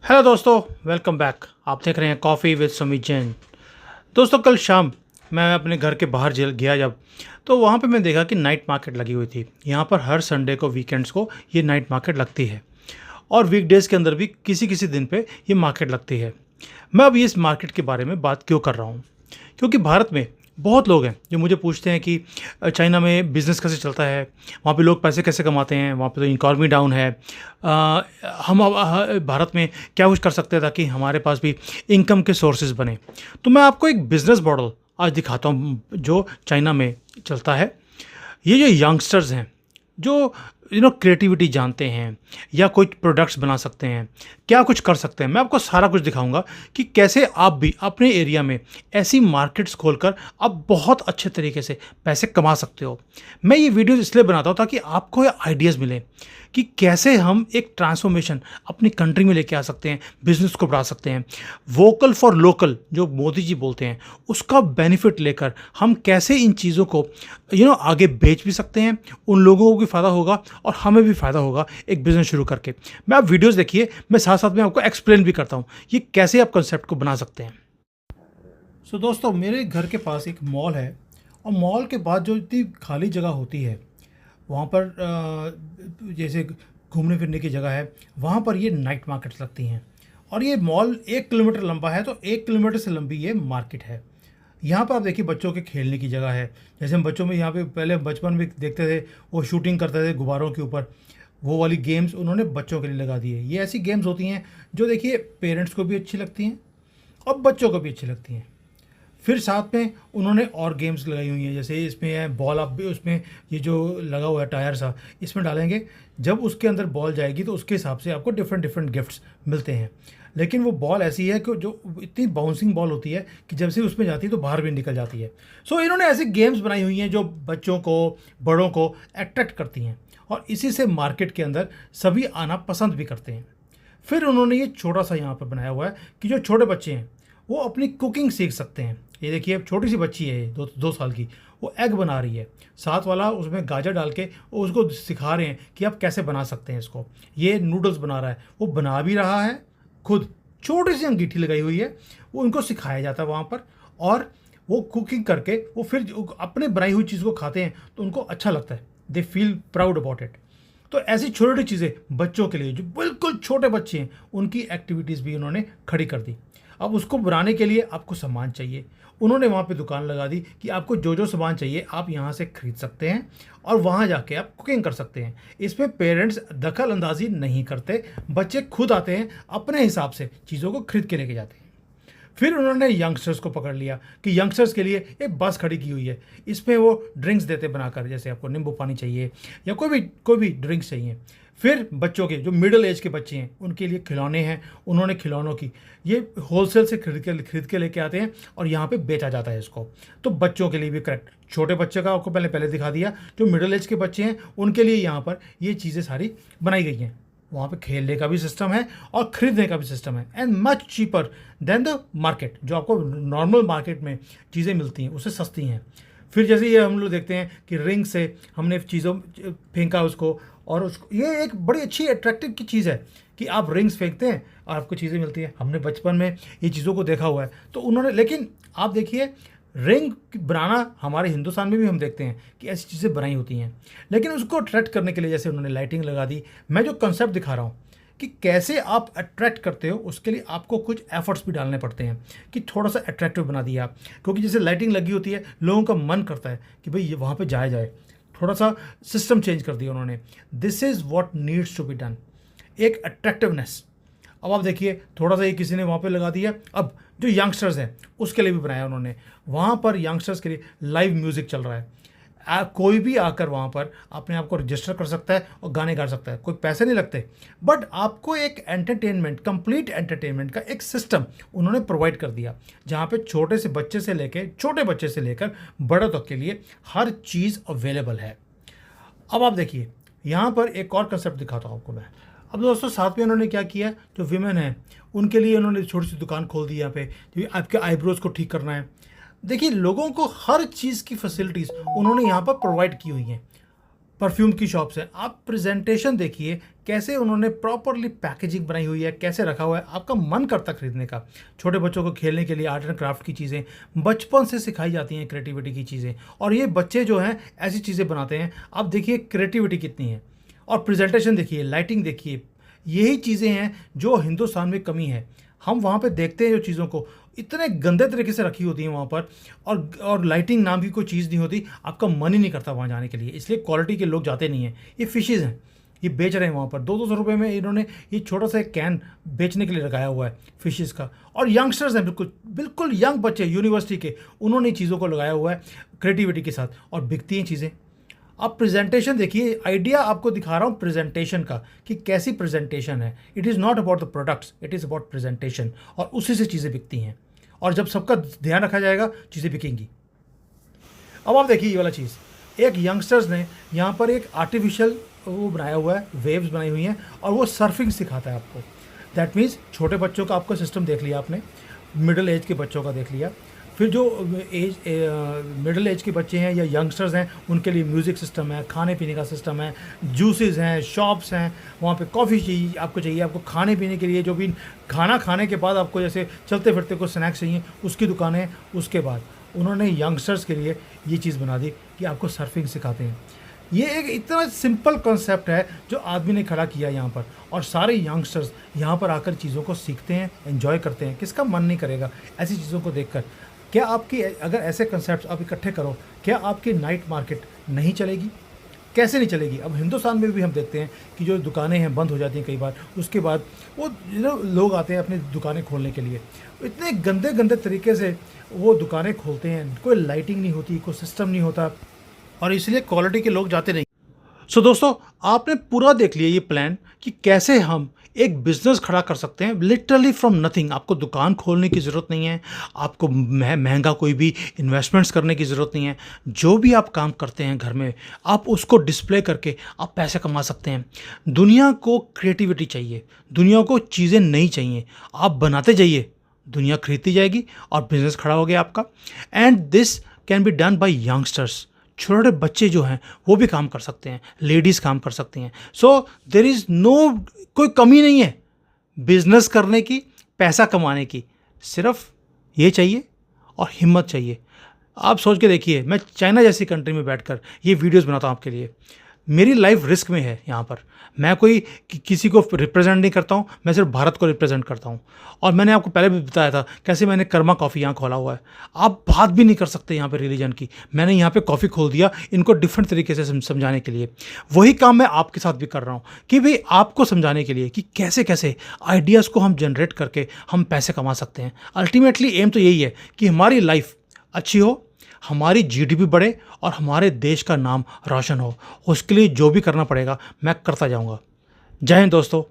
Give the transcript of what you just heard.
Hello दोस्तों, welcome back. आप देख रहे हैं कॉफ़ी विद सुमित जैन। दोस्तों, कल शाम मैं अपने घर के बाहर गया जब, तो वहाँ पे मैं देखा कि नाइट मार्केट लगी हुई थी। यहाँ पर हर संडे को, वीकेंड्स को ये नाइट मार्केट लगती है और वीकडेज़ के अंदर भी किसी किसी दिन पे ये मार्केट लगती है। मैं अभी इस मार्केट के बारे में बात क्यों कर रहा हूँ? क्योंकि भारत में बहुत लोग हैं जो मुझे पूछते हैं कि चाइना में बिज़नेस कैसे चलता है, वहाँ पे लोग पैसे कैसे कमाते हैं, वहाँ पे तो इकॉनमी डाउन है। हम भारत में क्या कुछ कर सकते हैं ताकि हमारे पास भी इनकम के सोर्सेज बने। तो मैं आपको एक बिज़नेस मॉडल आज दिखाता हूँ जो चाइना में चलता है। ये जो यंगस्टर्स हैं, जो क्रिएटिविटी जानते हैं या कुछ प्रोडक्ट्स बना सकते हैं, क्या कुछ कर सकते हैं, मैं आपको सारा कुछ दिखाऊंगा कि कैसे आप भी अपने एरिया में ऐसी मार्केट्स खोलकर आप बहुत अच्छे तरीके से पैसे कमा सकते हो। मैं ये वीडियोस इसलिए बनाता हूँ ताकि आपको आइडियाज़ मिले कि कैसे हम एक ट्रांसफॉर्मेशन अपनी कंट्री में लेके आ सकते हैं, बिजनेस को बढ़ा सकते हैं। वोकल फॉर लोकल जो मोदी जी बोलते हैं, उसका बेनिफिट लेकर हम कैसे इन चीज़ों को आगे बेच भी सकते हैं, उन लोगों को भी फ़ायदा होगा और हमें भी फ़ायदा होगा एक बिज़नेस शुरू करके। मैं आप वीडियोस देखिए, मैं साथ साथ में आपको एक्सप्लेन भी करता हूँ ये कैसे आप कंसेप्ट को बना सकते हैं। सो दोस्तों, मेरे घर के पास एक मॉल है और मॉल के बाद जो इतनी खाली जगह होती है वहाँ पर जैसे घूमने फिरने की जगह है, वहाँ पर ये नाइट मार्केट्स लगती हैं। और ये मॉल 1 किलोमीटर लंबा है, तो 1 किलोमीटर से लंबी ये मार्केट है। यहाँ पर आप देखिए बच्चों के खेलने की जगह है। जैसे हम बच्चों में यहाँ पे पहले बचपन में देखते थे, वो शूटिंग करते थे गुब्बारों के ऊपर, वो वाली गेम्स उन्होंने बच्चों के लिए लगा दी है। ये ऐसी गेम्स होती हैं जो देखिए पेरेंट्स को भी अच्छी लगती हैं और बच्चों को भी अच्छी लगती हैं। फिर साथ में उन्होंने और गेम्स लगाई हुई हैं, जैसे इसमें है बॉल, आप भी उसमें ये जो लगा हुआ है टायर सा, इसमें डालेंगे, जब उसके अंदर बॉल जाएगी तो उसके हिसाब से आपको डिफरेंट डिफरेंट गिफ्ट्स मिलते हैं। लेकिन वो बॉल ऐसी है कि जो इतनी बाउंसिंग बॉल होती है कि जब से उसमें जाती है तो बाहर भी निकल जाती है। सो इन्होंने ऐसी गेम्स बनाई हुई हैं जो बच्चों को, बड़ों को अट्रैक्ट करती हैं और इसी से मार्केट के अंदर सभी आना पसंद भी करते हैं। फिर उन्होंने ये छोटा सा यहाँ पर बनाया हुआ है कि जो छोटे बच्चे हैं वो अपनी कुकिंग सीख सकते हैं। ये देखिए, अब छोटी सी बच्ची है, 2 साल की, वो एग बना रही है। साथ वाला उसमें गाजर डाल के उसको सिखा रहे हैं कि आप कैसे बना सकते हैं इसको। ये नूडल्स बना रहा है, वो बना भी रहा है खुद, छोटी सी अंगीठी लगाई हुई है, वो उनको सिखाया जाता है वहाँ पर। और वो कुकिंग करके वो फिर अपने बनाई हुई चीज़ को खाते हैं तो उनको अच्छा लगता है, they feel proud about it. तो ऐसी छोटी छोटी चीज़ें बच्चों के लिए, जो बिल्कुल छोटे बच्चे हैं, उनकी एक्टिविटीज़ भी उन्होंने खड़ी कर दी। अब उसको बनाने के लिए आपको सामान चाहिए, उन्होंने वहाँ पे दुकान लगा दी कि आपको जो जो सामान चाहिए आप यहाँ से खरीद सकते हैं और वहाँ जाके आप कुकिंग कर सकते हैं। इसमें पेरेंट्स दखल अंदाजी नहीं करते, बच्चे खुद आते हैं, अपने हिसाब से चीज़ों को खरीद के लेके जाते हैं। फिर उन्होंने यंगस्टर्स को पकड़ लिया कि यंगस्टर्स के लिए एक बस खड़ी की हुई है, इसमें वो ड्रिंक्स देते बनाकर, जैसे आपको नींबू पानी चाहिए या कोई भी ड्रिंक्स चाहिए। फिर बच्चों के जो मिडिल एज के बच्चे हैं उनके लिए खिलौने हैं, उन्होंने खिलौनों की ये होलसेल से खरीद के लेके आते हैं और यहाँ पे बेचा जाता है इसको। तो बच्चों के लिए भी करेक्ट, छोटे बच्चे का आपको पहले दिखा दिया, जो मिडिल एज के बच्चे हैं उनके लिए यहाँ पर ये चीज़ें सारी बनाई गई हैं। वहाँ पे खेलने का भी सिस्टम है और ख़रीदने का भी सिस्टम है, and much cheaper than the market. जो आपको नॉर्मल मार्केट में चीज़ें मिलती हैं उससे सस्ती हैं। फिर जैसे ये हम लोग देखते हैं कि रिंग से हमने चीज़ों फेंका उसको, और उसको ये एक बड़ी अच्छी अट्रैक्टिव की चीज़ है कि आप रिंग्स फेंकते हैं और आपको चीज़ें मिलती हैं। हमने बचपन में ये चीज़ों को देखा हुआ है। तो उन्होंने, लेकिन आप देखिए रिंग बनाना हमारे हिंदुस्तान में भी हम देखते हैं कि ऐसी चीज़ें बनाई होती हैं, लेकिन उसको अट्रैक्ट करने के लिए जैसे उन्होंने लाइटिंग लगा दी। मैं जो कंसेप्ट दिखा रहा हूँ कि कैसे आप अट्रैक्ट करते हो, उसके लिए आपको कुछ एफर्ट्स भी डालने पड़ते हैं कि थोड़ा सा अट्रैक्टिव बना दिया आप। क्योंकि जैसे लाइटिंग लगी होती है, लोगों का मन करता है कि भाई ये वहाँ पे जाया जाए, थोड़ा सा सिस्टम चेंज कर दिया उन्होंने। This is what needs to be done, एक अट्रैक्टिवनेस। अब आप देखिए, थोड़ा सा ये किसी ने वहाँ पे लगा दिया। अब जो यंगस्टर्स हैं उसके लिए भी बनाया उन्होंने, वहाँ पर यंगस्टर्स के लिए लाइव म्यूज़िक चल रहा है। कोई भी आकर वहाँ पर अपने आप को रजिस्टर कर सकता है और गाने गा सकता है, कोई पैसे नहीं लगते, बट आपको एक एंटरटेनमेंट, कंप्लीट एंटरटेनमेंट का एक सिस्टम उन्होंने प्रोवाइड कर दिया, जहाँ पे छोटे बच्चे से लेकर बड़े तक के लिए हर चीज़ अवेलेबल है। अब आप देखिए, यहाँ पर एक और कंसेप्ट दिखाता हूँ आपको मैं। अब दोस्तों, साथ में उन्होंने क्या किया, जो विमेन है उनके लिए उन्होंने छोटी सी दुकान खोल दी यहाँ पे, जो आपके आईब्रोज को ठीक करना है। देखिए, लोगों को हर चीज़ की फैसिलिटीज़ उन्होंने यहाँ पर प्रोवाइड की हुई हैं। परफ्यूम की शॉप्स हैं, आप प्रेजेंटेशन देखिए कैसे उन्होंने प्रॉपरली पैकेजिंग बनाई हुई है, कैसे रखा हुआ है, आपका मन करता खरीदने का। छोटे बच्चों को खेलने के लिए आर्ट एंड क्राफ्ट की चीज़ें बचपन से सिखाई जाती हैं, क्रिएटिविटी की चीज़ें, और ये बच्चे जो हैं ऐसी चीज़ें बनाते हैं। आप देखिए क्रिएटिविटी कितनी है, और प्रेजेंटेशन देखिए, लाइटिंग देखिए, यही चीज़ें हैं जो हिंदुस्तान में कमी है। हम वहाँ पे देखते हैं जो चीज़ों को इतने गंदे तरीके से रखी होती हैं वहाँ पर, और लाइटिंग नाम की कोई चीज़ नहीं होती, आपका मन ही नहीं करता वहाँ जाने के लिए। इसलिए क्वालिटी के लोग जाते नहीं हैं। ये फिशेज़ हैं, ये बेच रहे हैं वहाँ पर 200 रुपये में। इन्होंने ये छोटा सा एक कैन बेचने के लिए लगाया हुआ है फिशेज़ का। और यंगस्टर्स हैं, बिल्कुल बिल्कुल यंग बच्चे यूनिवर्सिटी के, उन्होंने चीज़ों को लगाया हुआ है क्रिएटिविटी के साथ, और बिकती हैं चीज़ें। अब प्रेजेंटेशन देखिए, आइडिया आपको दिखा रहा हूँ प्रेजेंटेशन का, कि कैसी प्रेजेंटेशन है। It is not about the products, it is about presentation, और उसी से चीज़ें बिकती हैं। और जब सबका ध्यान रखा जाएगा, चीज़ें बिकेंगी। अब आप देखिए ये वाला चीज़, एक यंगस्टर्स ने यहाँ पर एक आर्टिफिशियल वो बनाया हुआ है, वेव्स बनाई हुई हैं, और वो सर्फिंग सिखाता है आपको। दैट मीन्स छोटे बच्चों का आपका सिस्टम देख लिया आपने, मिडिल एज के बच्चों का देख लिया, फिर जो मिडिल एज के बच्चे हैं या यंगस्टर्स हैं, उनके लिए म्यूज़िक सिस्टम है, खाने पीने का सिस्टम है, जूसेस हैं, शॉप्स हैं, वहाँ पे कॉफ़ी चाहिए आपको खाने पीने के लिए, जो भी खाना खाने के बाद आपको जैसे चलते फिरते को स्नैक्स चाहिए, उसकी दुकानें। उसके बाद उन्होंने यंगस्टर्स के लिए ये चीज़ बना दी कि आपको सर्फिंग सिखाते हैं। ये एक इतना सिंपल कॉन्सेप्ट है जो आदमी ने खड़ा किया यहाँ पर, और सारे यंगस्टर्स यहाँ पर आकर चीज़ों को सीखते हैं, एंजॉय करते हैं। किसका मन नहीं करेगा ऐसी चीज़ों को देखकर? क्या आपकी, अगर ऐसे कंसेप्ट आप इकट्ठे करो, क्या आपकी नाइट मार्केट नहीं चलेगी? कैसे नहीं चलेगी? अब हिंदुस्तान में भी हम देखते हैं कि जो दुकानें हैं बंद हो जाती हैं कई बार, उसके बाद वो लोग आते हैं अपनी दुकानें खोलने के लिए, इतने गंदे गंदे तरीके से वो दुकानें खोलते हैं, कोई लाइटिंग नहीं होती, कोई सिस्टम नहीं होता, और इसलिए क्वालिटी के लोग जाते नहीं। सो दोस्तों, आपने पूरा देख लिया ये प्लान कि कैसे हम एक बिज़नेस खड़ा कर सकते हैं लिटरली फ्रॉम नथिंग। आपको दुकान खोलने की ज़रूरत नहीं है, आपको महंगा कोई भी इन्वेस्टमेंट्स करने की ज़रूरत नहीं है। जो भी आप काम करते हैं घर में, आप उसको डिस्प्ले करके आप पैसे कमा सकते हैं। दुनिया को क्रिएटिविटी चाहिए, दुनिया को चीज़ें नहीं चाहिए। आप बनाते जाइए, दुनिया खरीदती जाएगी, और बिज़नेस खड़ा हो गया आपका। And this can be done by youngsters. छोटे बच्चे जो हैं वो भी काम कर सकते हैं, लेडीज़ काम कर सकती हैं। सो देयर इज़ नो, कोई कमी नहीं है बिजनेस करने की, पैसा कमाने की। सिर्फ ये चाहिए और हिम्मत चाहिए। आप सोच के देखिए, मैं चाइना जैसी कंट्री में बैठकर ये वीडियोस बनाता हूँ आपके लिए। मेरी लाइफ रिस्क में है यहाँ पर। मैं कोई किसी को रिप्रेजेंट नहीं करता हूँ, मैं सिर्फ भारत को रिप्रेजेंट करता हूँ। और मैंने आपको पहले भी बताया था कैसे मैंने कर्मा कॉफ़ी यहाँ खोला हुआ है। आप बात भी नहीं कर सकते यहाँ पे रिलीजन की, मैंने यहाँ पे कॉफ़ी खोल दिया इनको डिफरेंट तरीके से समझाने के लिए। वही काम मैं आपके साथ भी कर रहा हूँ कि भाई आपको समझाने के लिए कि कैसे कैसे आइडियाज़ को हम जनरेट करके हम पैसे कमा सकते हैं। अल्टीमेटली एम तो यही है कि हमारी लाइफ अच्छी हो, हमारी जीडीपी बढ़े, और हमारे देश का नाम रोशन हो। उसके लिए जो भी करना पड़ेगा मैं करता जाऊंगा। जय हिंद दोस्तों।